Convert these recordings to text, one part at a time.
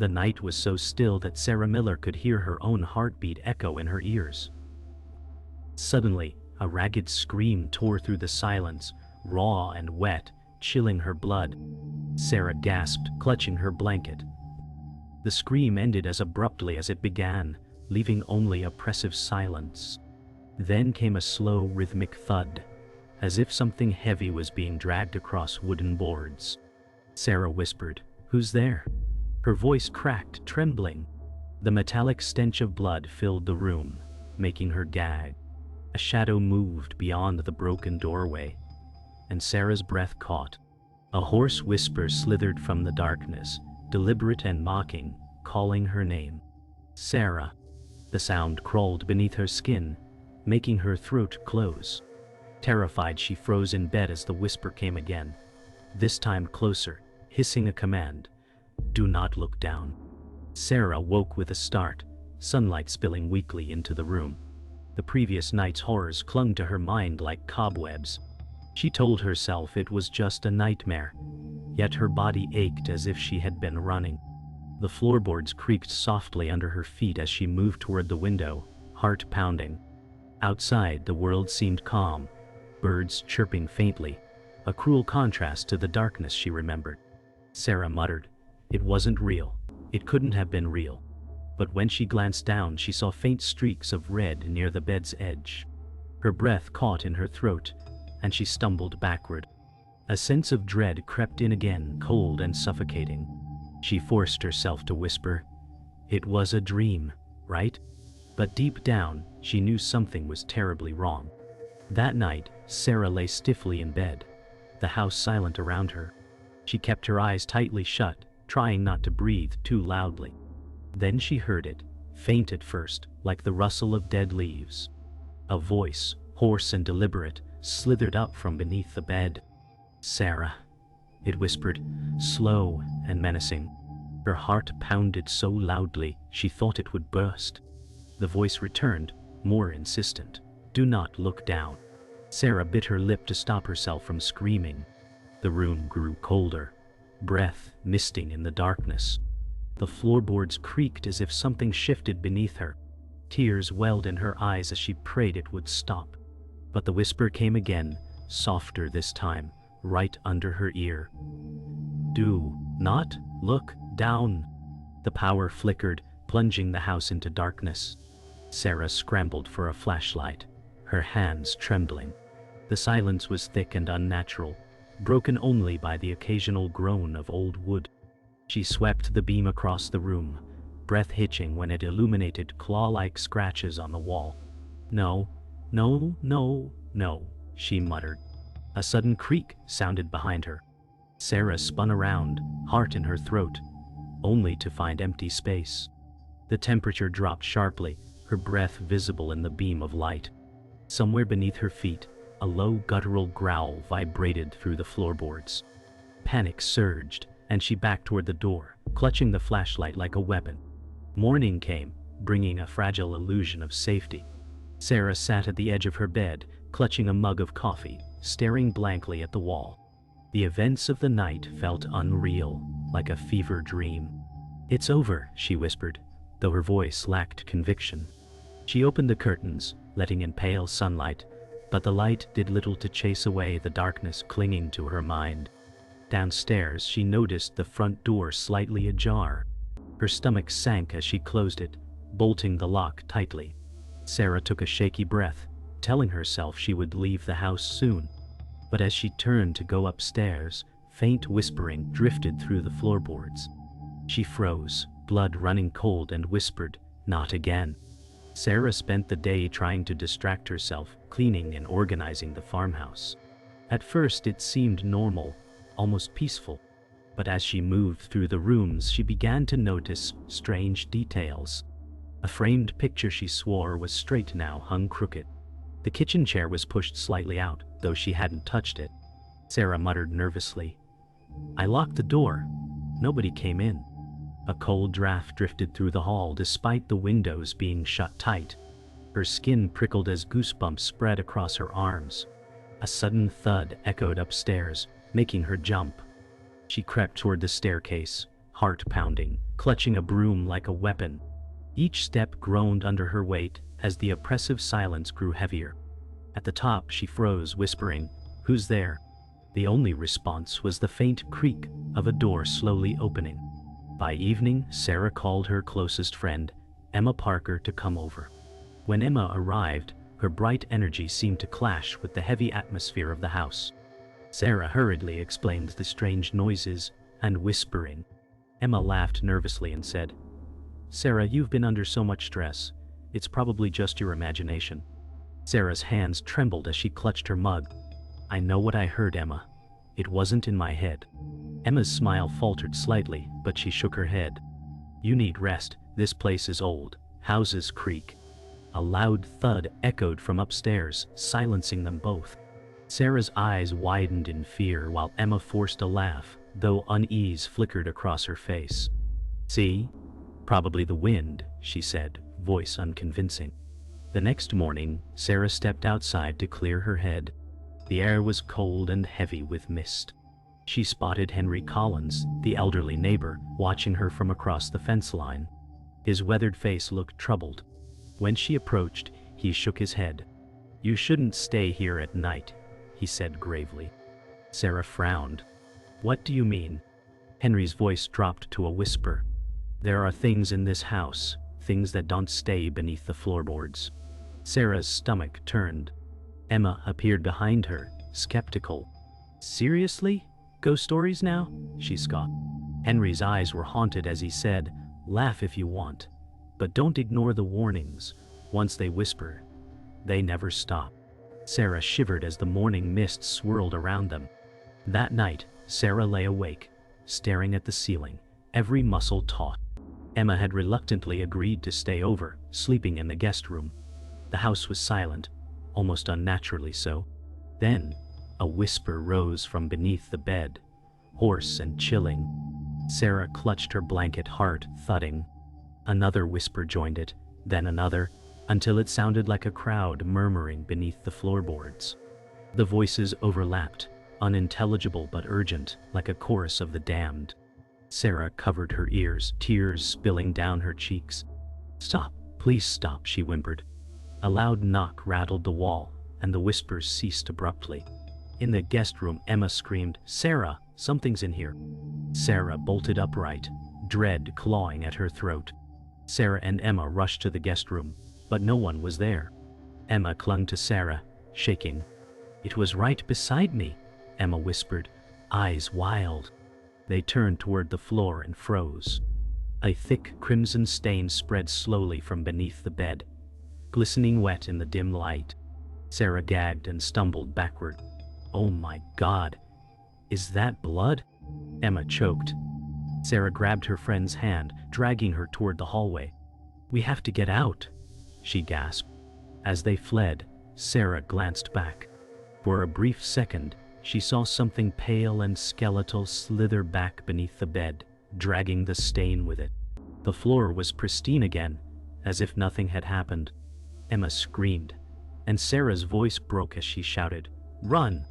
The night was so still that Sarah Miller could hear her own heartbeat echo in her ears. Suddenly, a ragged scream tore through the silence, raw and wet, chilling her blood. Sarah gasped, clutching her blanket. The scream ended as abruptly as it began, leaving only oppressive silence. Then came a slow, rhythmic thud, as if something heavy was being dragged across wooden boards. Sarah whispered, "Who's there?" Her voice cracked, trembling. The metallic stench of blood filled the room, making her gag. A shadow moved beyond the broken doorway, and Sarah's breath caught. A hoarse whisper slithered from the darkness, deliberate and mocking, calling her name. "Sarah." The sound crawled beneath her skin, making her throat close. Terrified, she froze in bed as the whisper came again, this time closer, hissing a command. "Do not look down." Sarah woke with a start, sunlight spilling weakly into the room. The previous night's horrors clung to her mind like cobwebs. She told herself it was just a nightmare, yet her body ached as if she had been running. The floorboards creaked softly under her feet as she moved toward the window, heart pounding. Outside, the world seemed calm, birds chirping faintly, a cruel contrast to the darkness she remembered. Sarah muttered, "It wasn't real. It couldn't have been real." But when she glanced down, she saw faint streaks of red near the bed's edge. Her breath caught in her throat, and she stumbled backward. A sense of dread crept in again, cold and suffocating. She forced herself to whisper, "It was a dream, right?" But deep down, she knew something was terribly wrong. That night, Sarah lay stiffly in bed, the house silent around her. She kept her eyes tightly shut, trying not to breathe too loudly. Then she heard it, faint at first, like the rustle of dead leaves. A voice, hoarse and deliberate, slithered up from beneath the bed. "Sarah," it whispered, slow and menacing. Her heart pounded so loudly she thought it would burst. The voice returned, more insistent. "Do not look down." Sarah bit her lip to stop herself from screaming. The room grew colder, breath misting in the darkness. The floorboards creaked as if something shifted beneath her. Tears welled in her eyes as she prayed it would stop. But the whisper came again, softer this time, right under her ear. "Do not look down." The power flickered, plunging the house into darkness. Sarah scrambled for a flashlight, her hands trembling. The silence was thick and unnatural, broken only by the occasional groan of old wood. She swept the beam across the room, breath hitching when it illuminated claw-like scratches on the wall. "No, no, no, no," she muttered. A sudden creak sounded behind her. Sarah spun around, heart in her throat, only to find empty space. The temperature dropped sharply, her breath visible in the beam of light. Somewhere beneath her feet, a low guttural growl vibrated through the floorboards. Panic surged, and she backed toward the door, clutching the flashlight like a weapon. Morning came, bringing a fragile illusion of safety. Sarah sat at the edge of her bed, clutching a mug of coffee, staring blankly at the wall. The events of the night felt unreal, like a fever dream. "It's over," she whispered, though her voice lacked conviction. She opened the curtains, letting in pale sunlight, but the light did little to chase away the darkness clinging to her mind. Downstairs, she noticed the front door slightly ajar. Her stomach sank as she closed it, bolting the lock tightly. Sarah took a shaky breath, telling herself she would leave the house soon. But as she turned to go upstairs, faint whispering drifted through the floorboards. She froze, blood running cold, and whispered, "Not again." Sarah spent the day trying to distract herself, cleaning and organizing the farmhouse. At first it seemed normal, almost peaceful. But as she moved through the rooms, she began to notice strange details. A framed picture she swore was straight now hung crooked. The kitchen chair was pushed slightly out, though she hadn't touched it. Sarah muttered nervously, "I locked the door. Nobody came in." A cold draft drifted through the hall despite the windows being shut tight. Her skin prickled as goosebumps spread across her arms. A sudden thud echoed upstairs, making her jump. She crept toward the staircase, heart pounding, clutching a broom like a weapon. Each step groaned under her weight as the oppressive silence grew heavier. At the top she froze, whispering, "Who's there?" The only response was the faint creak of a door slowly opening. By evening, Sarah called her closest friend, Emma Parker, to come over. When Emma arrived, her bright energy seemed to clash with the heavy atmosphere of the house. Sarah hurriedly explained the strange noises and whispering. Emma laughed nervously and said, "Sarah, you've been under so much stress. It's probably just your imagination." Sarah's hands trembled as she clutched her mug. "I know what I heard, Emma. It wasn't in my head." Emma's smile faltered slightly, but she shook her head. "You need rest. This place is old. Houses creak." A loud thud echoed from upstairs, silencing them both. Sarah's eyes widened in fear while Emma forced a laugh, though unease flickered across her face. "See? Probably the wind," she said, voice unconvincing. The next morning, Sarah stepped outside to clear her head. The air was cold and heavy with mist. She spotted Henry Collins, the elderly neighbor, watching her from across the fence line. His weathered face looked troubled. When she approached, he shook his head. "You shouldn't stay here at night," he said gravely. Sarah frowned. "What do you mean?" Henry's voice dropped to a whisper. "There are things in this house, things that don't stay beneath the floorboards." Sarah's stomach turned. Emma appeared behind her, skeptical. "Seriously? Ghost stories now?" she scoffed. Henry's eyes were haunted as he said, "Laugh if you want, but don't ignore the warnings. Once they whisper, they never stop." Sarah shivered as the morning mist swirled around them. That night, Sarah lay awake, staring at the ceiling, every muscle taut. Emma had reluctantly agreed to stay over, sleeping in the guest room. The house was silent, almost unnaturally so. Then, a whisper rose from beneath the bed, hoarse and chilling. Sarah clutched her blanket, heart thudding. Another whisper joined it, then another, until it sounded like a crowd murmuring beneath the floorboards. The voices overlapped, unintelligible but urgent, like a chorus of the damned. Sarah covered her ears, tears spilling down her cheeks. "Stop, please stop," she whimpered. A loud knock rattled the wall, and the whispers ceased abruptly. In the guest room, Emma screamed, "Sarah, something's in here." Sarah bolted upright, dread clawing at her throat. Sarah and Emma rushed to the guest room, but no one was there. Emma clung to Sarah, shaking. "It was right beside me," Emma whispered, eyes wild. They turned toward the floor and froze. A thick crimson stain spread slowly from beneath the bed, glistening wet in the dim light. Sarah gagged and stumbled backward. "Oh my God, is that blood?" Emma choked. Sarah grabbed her friend's hand, dragging her toward the hallway. "We have to get out," she gasped. As they fled, Sarah glanced back. For a brief second, she saw something pale and skeletal slither back beneath the bed, dragging the stain with it. The floor was pristine again, as if nothing had happened. Emma screamed, and Sarah's voice broke as she shouted, "Run!"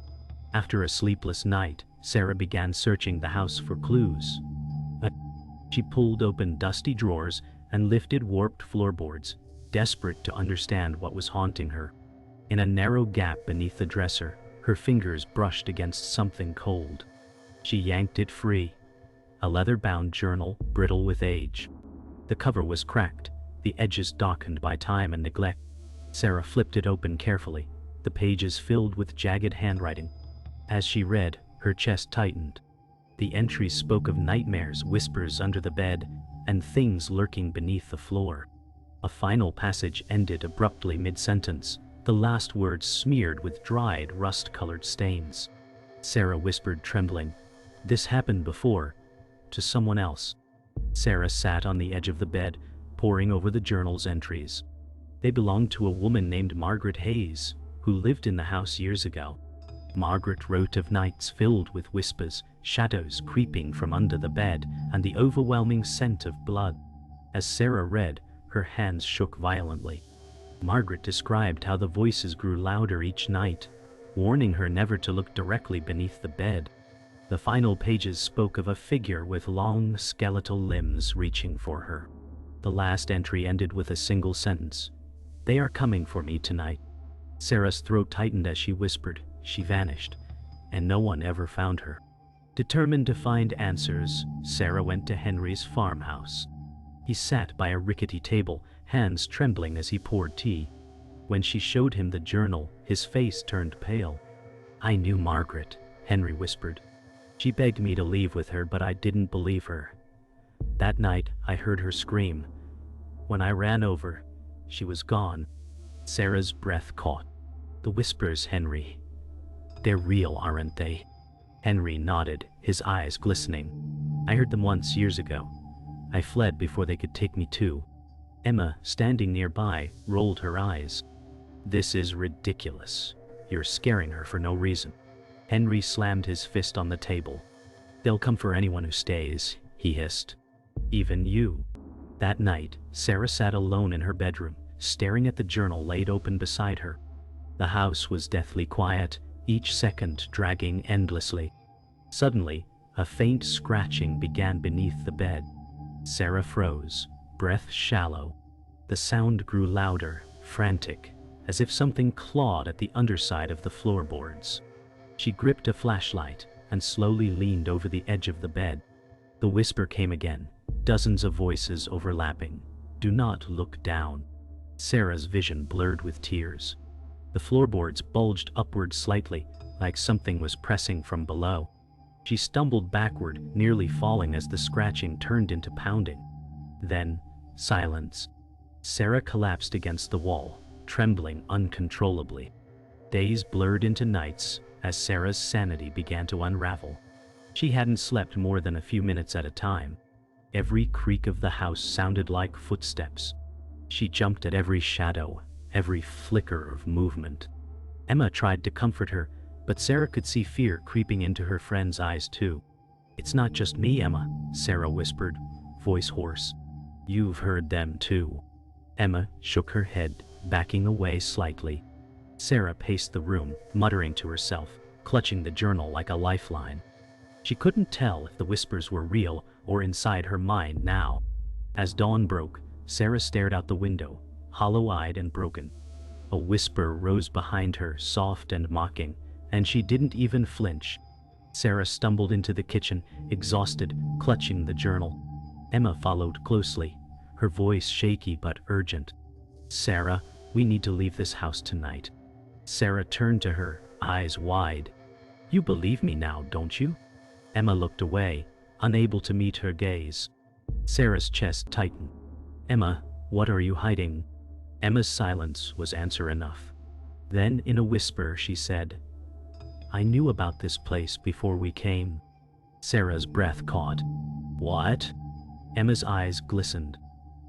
After a sleepless night, Sarah began searching the house for clues. She pulled open dusty drawers and lifted warped floorboards, desperate to understand what was haunting her. In a narrow gap beneath the dresser, her fingers brushed against something cold. She yanked it free. A leather-bound journal, brittle with age. The cover was cracked, the edges darkened by time and neglect. Sarah flipped it open carefully, the pages filled with jagged handwriting. As she read, her chest tightened. The entries spoke of nightmares, whispers under the bed, and things lurking beneath the floor. A final passage ended abruptly mid-sentence, the last words smeared with dried, rust-colored stains. Sarah whispered, trembling, "This happened before, to someone else." Sarah sat on the edge of the bed, poring over the journal's entries. They belonged to a woman named Margaret Hayes, who lived in the house years ago. Margaret wrote of nights filled with whispers, shadows creeping from under the bed, and the overwhelming scent of blood. As Sarah read, her hands shook violently. Margaret described how the voices grew louder each night, warning her never to look directly beneath the bed. The final pages spoke of a figure with long skeletal limbs reaching for her. The last entry ended with a single sentence. "They are coming for me tonight." Sarah's throat tightened as she whispered. She vanished, and no one ever found her. Determined to find answers, Sarah went to Henry's farmhouse. He sat by a rickety table, hands trembling as he poured tea. When she showed him the journal, his face turned pale. "I knew Margaret," Henry whispered. "She begged me to leave with her, but I didn't believe her. That night, I heard her scream. When I ran over, she was gone." Sarah's breath caught. "The whispers, Henry. They're real, aren't they?" Henry nodded, his eyes glistening. "I heard them once years ago. I fled before they could take me too." Emma, standing nearby, rolled her eyes. "This is ridiculous. You're scaring her for no reason." Henry slammed his fist on the table. "They'll come for anyone who stays," he hissed. "Even you." That night, Sarah sat alone in her bedroom, staring at the journal laid open beside her. The house was deathly quiet, each second dragging endlessly. Suddenly, a faint scratching began beneath the bed. Sarah froze, breath shallow. The sound grew louder, frantic, as if something clawed at the underside of the floorboards. She gripped a flashlight and slowly leaned over the edge of the bed. The whisper came again, dozens of voices overlapping. "Do not look down." Sarah's vision blurred with tears. The floorboards bulged upward slightly, like something was pressing from below. She stumbled backward, nearly falling as the scratching turned into pounding. Then, silence. Sarah collapsed against the wall, trembling uncontrollably. Days blurred into nights as Sarah's sanity began to unravel. She hadn't slept more than a few minutes at a time. Every creak of the house sounded like footsteps. She jumped at every shadow, every flicker of movement. Emma tried to comfort her, but Sarah could see fear creeping into her friend's eyes too. "It's not just me, Emma," Sarah whispered, voice hoarse. "You've heard them too." Emma shook her head, backing away slightly. Sarah paced the room, muttering to herself, clutching the journal like a lifeline. She couldn't tell if the whispers were real or inside her mind now. As dawn broke, Sarah stared out the window, hollow-eyed and broken. A whisper rose behind her, soft and mocking, and she didn't even flinch. Sarah stumbled into the kitchen, exhausted, clutching the journal. Emma followed closely, her voice shaky but urgent. "Sarah, we need to leave this house tonight." Sarah turned to her, eyes wide. "You believe me now, don't you?" Emma looked away, unable to meet her gaze. Sarah's chest tightened. "Emma, what are you hiding?" Emma's silence was answer enough. Then, in a whisper, she said, "I knew about this place before we came." Sarah's breath caught. "What?" Emma's eyes glistened.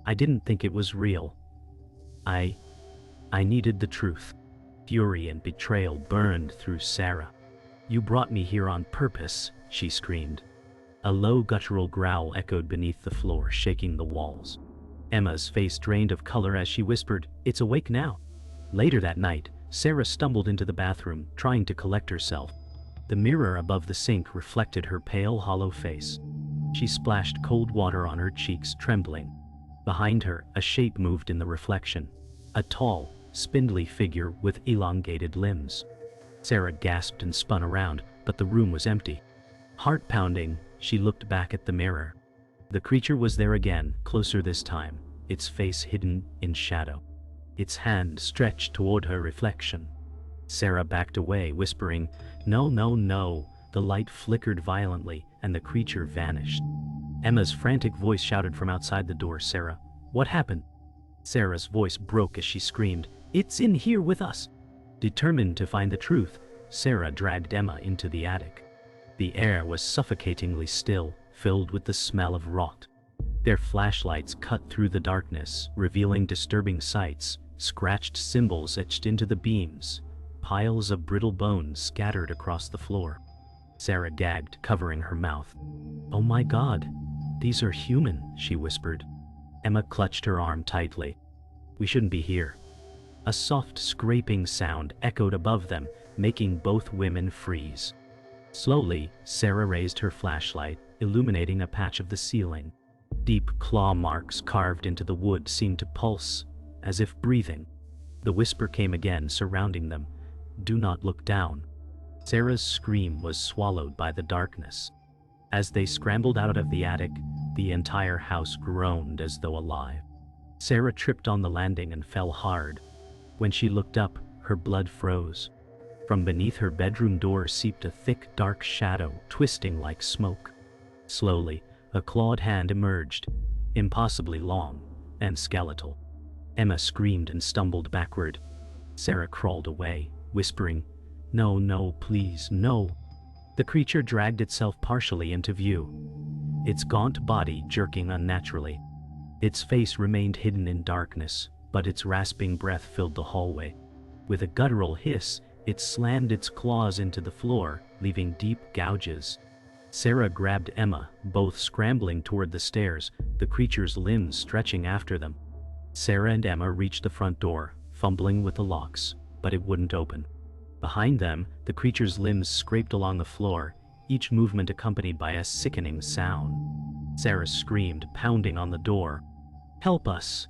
"I didn't think it was real. I needed the truth." Fury and betrayal burned through Sarah. "You brought me here on purpose," she screamed. A low guttural growl echoed beneath the floor, shaking the walls. Emma's face drained of color as she whispered, "It's awake now." Later that night, Sarah stumbled into the bathroom, trying to collect herself. The mirror above the sink reflected her pale, hollow face. She splashed cold water on her cheeks, trembling. Behind her, a shape moved in the reflection. A tall, spindly figure with elongated limbs. Sarah gasped and spun around, but the room was empty. Heart pounding, she looked back at the mirror. The creature was there again, closer this time, its face hidden in shadow. Its hand stretched toward her reflection. Sarah backed away, whispering, "No, no, no." The light flickered violently, and the creature vanished. Emma's frantic voice shouted from outside the door, "Sarah, what happened?" Sarah's voice broke as she screamed, "It's in here with us!" Determined to find the truth, Sarah dragged Emma into the attic. The air was suffocatingly still, filled with the smell of rot. Their flashlights cut through the darkness, revealing disturbing sights, scratched symbols etched into the beams, piles of brittle bones scattered across the floor. Sarah gagged, covering her mouth. "Oh my God, these are human," she whispered. Emma clutched her arm tightly. "We shouldn't be here." A soft scraping sound echoed above them, making both women freeze. Slowly, Sarah raised her flashlight, illuminating a patch of the ceiling. Deep claw marks carved into the wood seemed to pulse, as if breathing. The whisper came again, surrounding them. "Do not look down." Sarah's scream was swallowed by the darkness. As they scrambled out of the attic, the entire house groaned as though alive. Sarah tripped on the landing and fell hard. When she looked up, her blood froze. From beneath her bedroom door seeped a thick, dark shadow, twisting like smoke. Slowly, a clawed hand emerged, impossibly long and skeletal. Emma screamed and stumbled backward. Sarah crawled away, whispering, "No, no, please, no." The creature dragged itself partially into view, its gaunt body jerking unnaturally. Its face remained hidden in darkness, but its rasping breath filled the hallway. With a guttural hiss, it slammed its claws into the floor, leaving deep gouges. Sarah grabbed Emma, both scrambling toward the stairs, the creature's limbs stretching after them. Sarah and Emma reached the front door, fumbling with the locks, but it wouldn't open. Behind them, the creature's limbs scraped along the floor, each movement accompanied by a sickening sound. Sarah screamed, pounding on the door. "Help us!"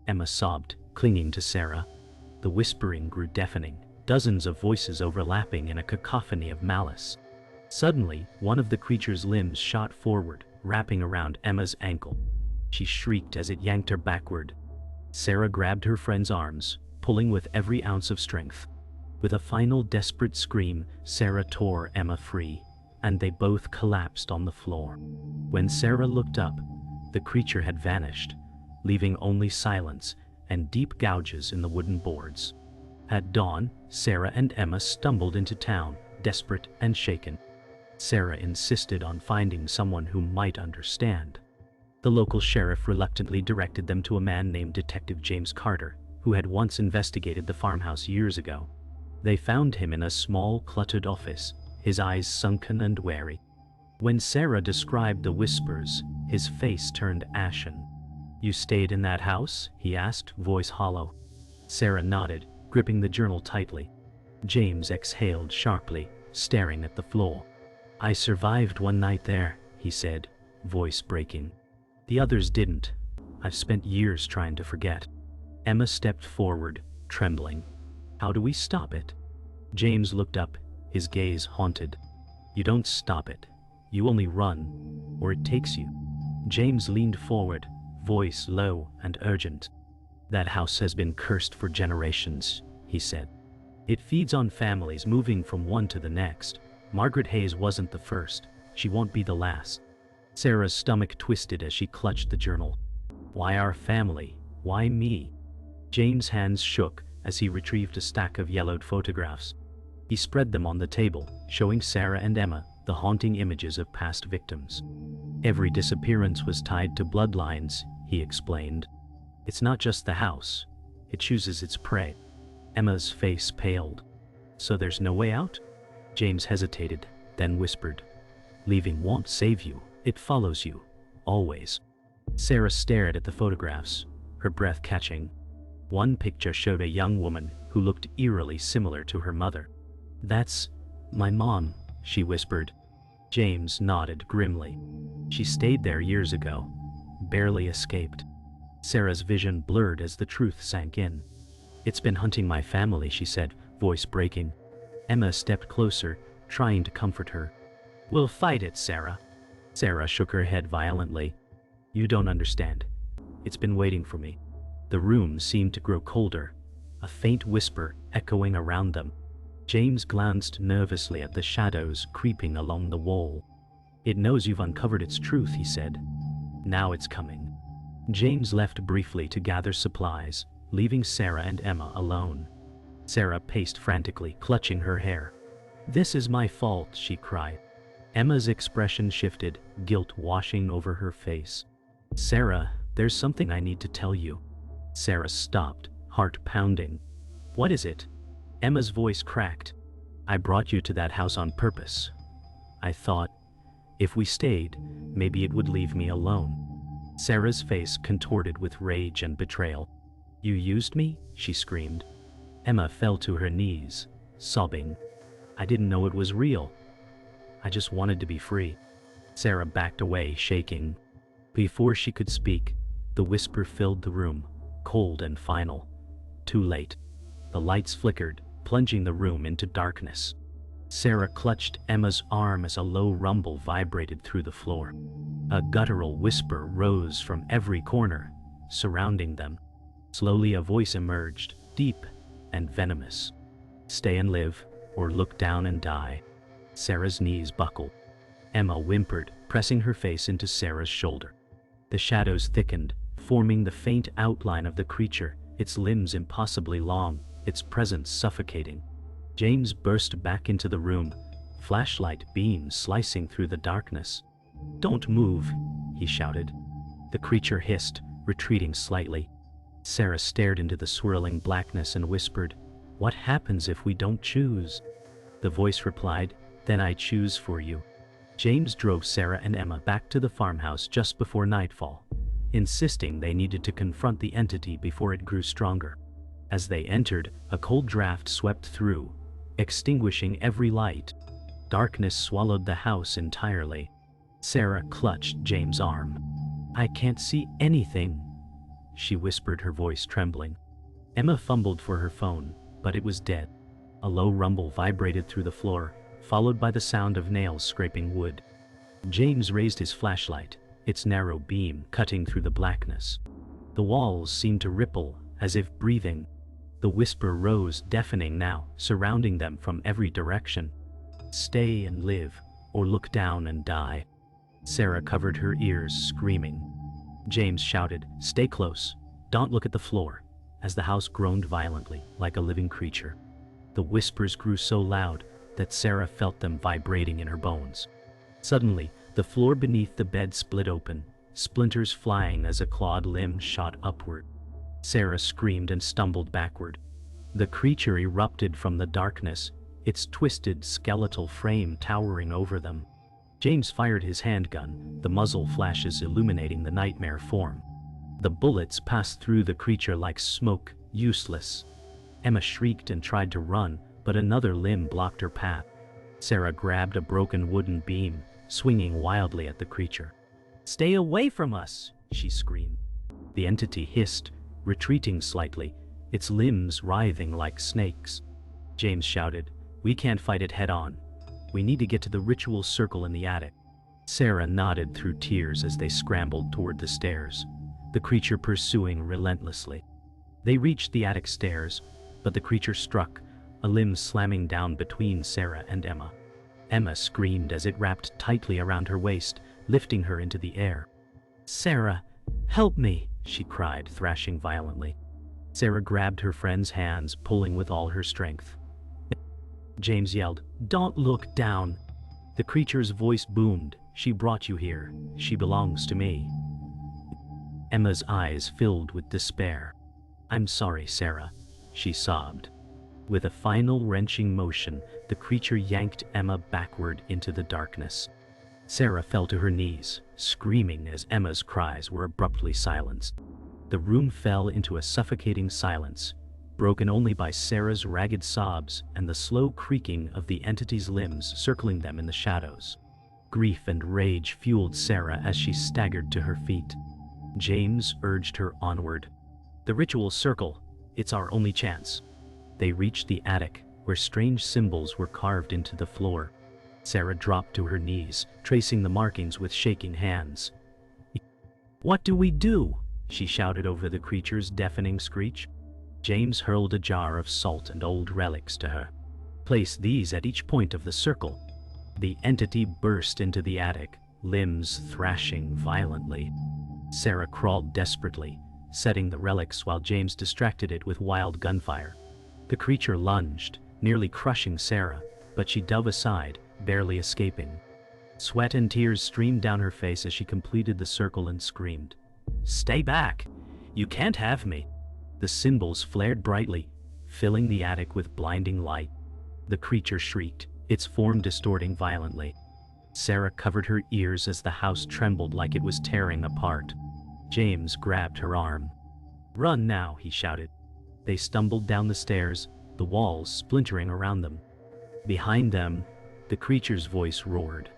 Emma sobbed, clinging to Sarah. The whispering grew deafening, dozens of voices overlapping in a cacophony of malice. Suddenly, one of the creature's limbs shot forward, wrapping around Emma's ankle. She shrieked as it yanked her backward. Sarah grabbed her friend's arms, pulling with every ounce of strength. With a final desperate scream, Sarah tore Emma free, and they both collapsed on the floor. When Sarah looked up, the creature had vanished, leaving only silence and deep gouges in the wooden boards. At dawn, Sarah and Emma stumbled into town, desperate and shaken. Sarah insisted on finding someone who might understand. The local sheriff reluctantly directed them to a man named Detective James Carter, who had once investigated the farmhouse years ago. They found him in a small, cluttered office, his eyes sunken and wary. When Sarah described the whispers, his face turned ashen. "You stayed in that house?" he asked, voice hollow. Sarah nodded, gripping the journal tightly. James exhaled sharply, staring at the floor. "I survived one night there," he said, voice breaking. "The others didn't. I've spent years trying to forget." Emma stepped forward, trembling. "How do we stop it?" James looked up, his gaze haunted. "You don't stop it. You only run, or it takes you." James leaned forward, voice low and urgent. "That house has been cursed for generations," he said. "It feeds on families moving from one to the next. Margaret Hayes wasn't the first. She won't be the last." Sarah's stomach twisted as she clutched the journal. "Why our family? Why me?" James' hands shook as he retrieved a stack of yellowed photographs. He spread them on the table, showing Sarah and Emma the haunting images of past victims. "Every disappearance was tied to bloodlines," he explained. "It's not just the house. It chooses its prey." Emma's face paled. "So there's no way out?" James hesitated, then whispered, "Leaving won't save you. It follows you. Always." Sarah stared at the photographs, her breath catching. One picture showed a young woman who looked eerily similar to her mother. "That's my mom," she whispered. James nodded grimly. "She stayed there years ago. Barely escaped." Sarah's vision blurred as the truth sank in. "It's been hunting my family," she said, voice breaking. Emma stepped closer, trying to comfort her. "We'll fight it, Sarah." Sarah shook her head violently. "You don't understand. It's been waiting for me." The room seemed to grow colder, a faint whisper echoing around them. James glanced nervously at the shadows creeping along the wall. "It knows you've uncovered its truth," he said. "Now it's coming." James left briefly to gather supplies, leaving Sarah and Emma alone. Sarah paced frantically, clutching her hair. "This is my fault," she cried. Emma's expression shifted, guilt washing over her face. "Sarah, there's something I need to tell you." Sarah stopped, heart pounding. "What is it?" Emma's voice cracked. "I brought you to that house on purpose. I thought, if we stayed, maybe it would leave me alone." Sarah's face contorted with rage and betrayal. "You used me?" she screamed. Emma fell to her knees, sobbing. "I didn't know it was real." I just wanted to be free. Sarah backed away, shaking. Before she could speak, the whisper filled the room, cold and final. Too late. The lights flickered, plunging the room into darkness. Sarah clutched Emma's arm as a low rumble vibrated through the floor. A guttural whisper rose from every corner, surrounding them. Slowly a voice emerged, deep and venomous. Stay and live, or look down and die. Sarah's knees buckled. Emma whimpered, pressing her face into Sarah's shoulder. The shadows thickened, forming the faint outline of the creature, its limbs impossibly long, its presence suffocating. James burst back into the room, flashlight beams slicing through the darkness. "Don't move," he shouted. The creature hissed, retreating slightly. Sarah stared into the swirling blackness and whispered, "What happens if we don't choose?" The voice replied, "Then I choose for you." James drove Sarah and Emma back to the farmhouse just before nightfall, insisting they needed to confront the entity before it grew stronger. As they entered, a cold draft swept through, extinguishing every light. Darkness swallowed the house entirely. Sarah clutched James' arm. "I can't see anything," she whispered, her voice trembling. Emma fumbled for her phone, but it was dead. A low rumble vibrated through the floor, followed by the sound of nails scraping wood. James raised his flashlight, its narrow beam cutting through the blackness. The walls seemed to ripple, as if breathing. The whisper rose, deafening now, surrounding them from every direction. "Stay and live, or look down and die." Sarah covered her ears, screaming. James shouted, "Stay close, don't look at the floor," as the house groaned violently, like a living creature. The whispers grew so loud that Sarah felt them vibrating in her bones. Suddenly, the floor beneath the bed split open, splinters flying as a clawed limb shot upward. Sarah screamed and stumbled backward. The creature erupted from the darkness, its twisted skeletal frame towering over them. James fired his handgun, the muzzle flashes illuminating the nightmare form. The bullets passed through the creature like smoke, useless. Emma shrieked and tried to run, but another limb blocked her path. Sarah grabbed a broken wooden beam, swinging wildly at the creature. "Stay away from us!" she screamed. The entity hissed, retreating slightly, its limbs writhing like snakes. James shouted, "We can't fight it head-on. We need to get to the ritual circle in the attic." Sarah nodded through tears as they scrambled toward the stairs, the creature pursuing relentlessly. They reached the attic stairs, but the creature struck, a limb slamming down between Sarah and Emma. Emma screamed as it wrapped tightly around her waist, lifting her into the air. "Sarah, help me!" she cried, thrashing violently. Sarah grabbed her friend's hands, pulling with all her strength. James yelled, "Don't look down!" The creature's voice boomed, "She brought you here. She belongs to me." Emma's eyes filled with despair. "I'm sorry, Sarah," she sobbed. With a final wrenching motion, the creature yanked Emma backward into the darkness. Sarah fell to her knees, screaming as Emma's cries were abruptly silenced. The room fell into a suffocating silence, broken only by Sarah's ragged sobs and the slow creaking of the entity's limbs circling them in the shadows. Grief and rage fueled Sarah as she staggered to her feet. James urged her onward. "The ritual circle, it's our only chance." They reached the attic, where strange symbols were carved into the floor. Sarah dropped to her knees, tracing the markings with shaking hands. "What do we do?" she shouted over the creature's deafening screech. James hurled a jar of salt and old relics to her. "Place these at each point of the circle." The entity burst into the attic, limbs thrashing violently. Sarah crawled desperately, setting the relics while James distracted it with wild gunfire. The creature lunged, nearly crushing Sarah, but she dove aside, barely escaping. Sweat and tears streamed down her face as she completed the circle and screamed, "Stay back! You can't have me!" The symbols flared brightly, filling the attic with blinding light. The creature shrieked, its form distorting violently. Sarah covered her ears as the house trembled like it was tearing apart. James grabbed her arm. "Run now," he shouted. They stumbled down the stairs, the walls splintering around them. Behind them, The creature's voice roared.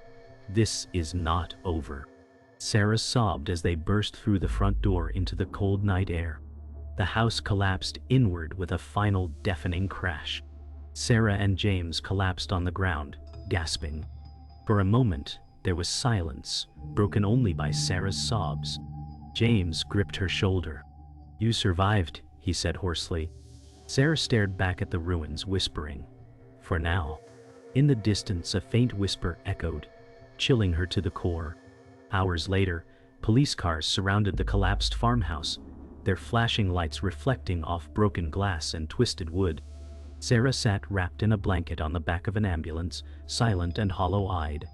"This is not over." Sarah sobbed as they burst through the front door into the cold night air. The house collapsed inward with a final deafening crash. Sarah and James collapsed on the ground, gasping. For a moment, there was silence, broken only by Sarah's sobs. James gripped her shoulder. "You survived," he said hoarsely. Sarah stared back at the ruins, whispering, "For now." In the distance, a faint whisper echoed, chilling her to the core. Hours later, police cars surrounded the collapsed farmhouse, their flashing lights reflecting off broken glass and twisted wood. Sarah sat wrapped in a blanket on the back of an ambulance, silent and hollow-eyed.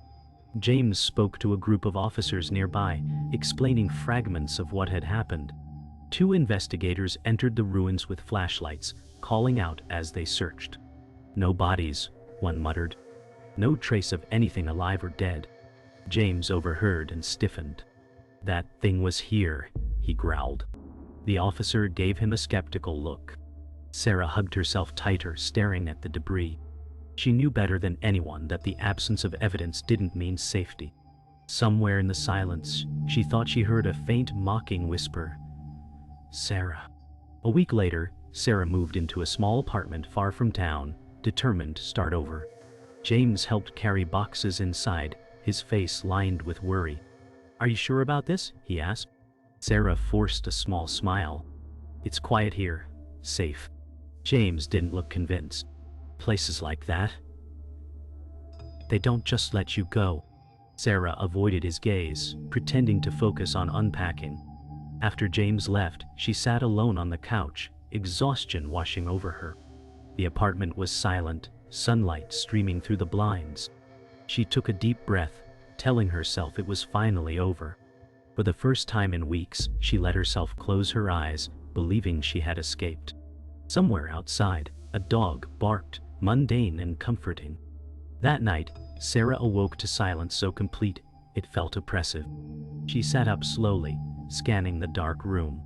James spoke to a group of officers nearby, explaining fragments of what had happened. Two investigators entered the ruins with flashlights, calling out as they searched. "No bodies," one muttered. "No trace of anything alive or dead." James overheard and stiffened. "That thing was here," he growled. The officer gave him a skeptical look. Sarah hugged herself tighter, staring at the debris. She knew better than anyone that the absence of evidence didn't mean safety. Somewhere in the silence, she thought she heard a faint mocking whisper, "Sarah." A week later, Sarah moved into a small apartment far from town, determined to start over. James helped carry boxes inside, his face lined with worry. "Are you sure about this?" he asked. Sarah forced a small smile. "It's quiet here, safe." James didn't look convinced. "Places like that, they don't just let you go." Sarah avoided his gaze, pretending to focus on unpacking. After James left, she sat alone on the couch, exhaustion washing over her. The apartment was silent, sunlight streaming through the blinds. She took a deep breath, telling herself it was finally over. For the first time in weeks, she let herself close her eyes, believing she had escaped. Somewhere outside, a dog barked, mundane and comforting. That night, Sarah awoke to silence so complete, it felt oppressive. She sat up slowly, scanning the dark room.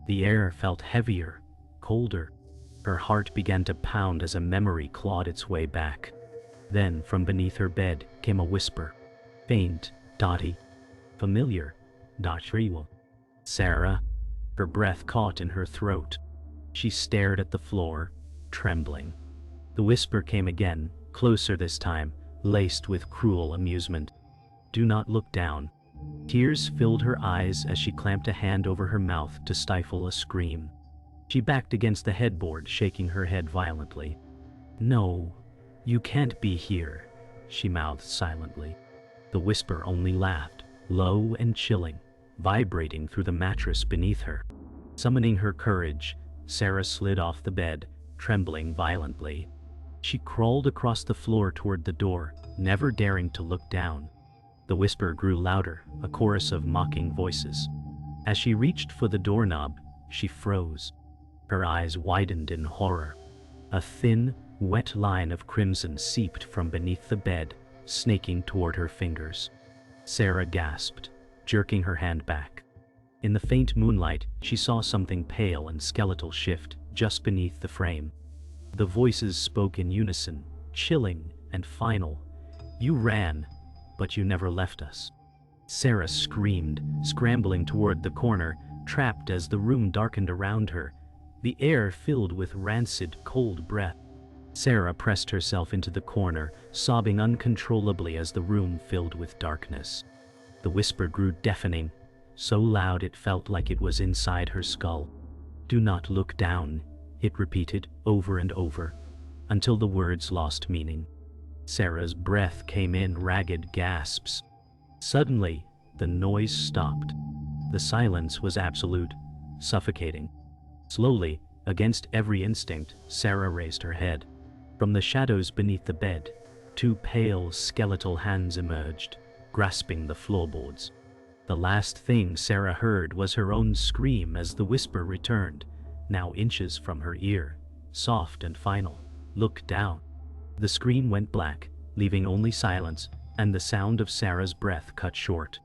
The air felt heavier, colder. Her heart began to pound as a memory clawed its way back. Then, from beneath her bed, came a whisper. Faint, dotty, familiar, not real. "Sarah." Her breath caught in her throat. She stared at the floor, trembling. The whisper came again, closer this time, laced with cruel amusement. "Do not look down." Tears filled her eyes as she clamped a hand over her mouth to stifle a scream. She backed against the headboard, shaking her head violently. "No, you can't be here," she mouthed silently. The whisper only laughed, low and chilling, vibrating through the mattress beneath her. Summoning her courage, Sarah slid off the bed, trembling violently. She crawled across the floor toward the door, never daring to look down. The whisper grew louder, a chorus of mocking voices. As she reached for the doorknob, she froze. Her eyes widened in horror. A thin, wet line of crimson seeped from beneath the bed, snaking toward her fingers. Sarah gasped, jerking her hand back. In the faint moonlight, she saw something pale and skeletal shift just beneath the frame. The voices spoke in unison, chilling and final. "You ran, but you never left us." Sarah screamed, scrambling toward the corner, trapped as the room darkened around her, the air filled with rancid, cold breath. Sarah pressed herself into the corner, sobbing uncontrollably as the room filled with darkness. The whisper grew deafening, so loud it felt like it was inside her skull. "Do not look down," it repeated over and over, until the words lost meaning. Sarah's breath came in ragged gasps. Suddenly, the noise stopped. The silence was absolute, suffocating. Slowly, against every instinct, Sarah raised her head. From the shadows beneath the bed, two pale, skeletal hands emerged, grasping the floorboards. The last thing Sarah heard was her own scream as the whisper returned, now inches from her ear, soft and final. "Look down." The screen went black, leaving only silence and the sound of Sarah's breath cut short.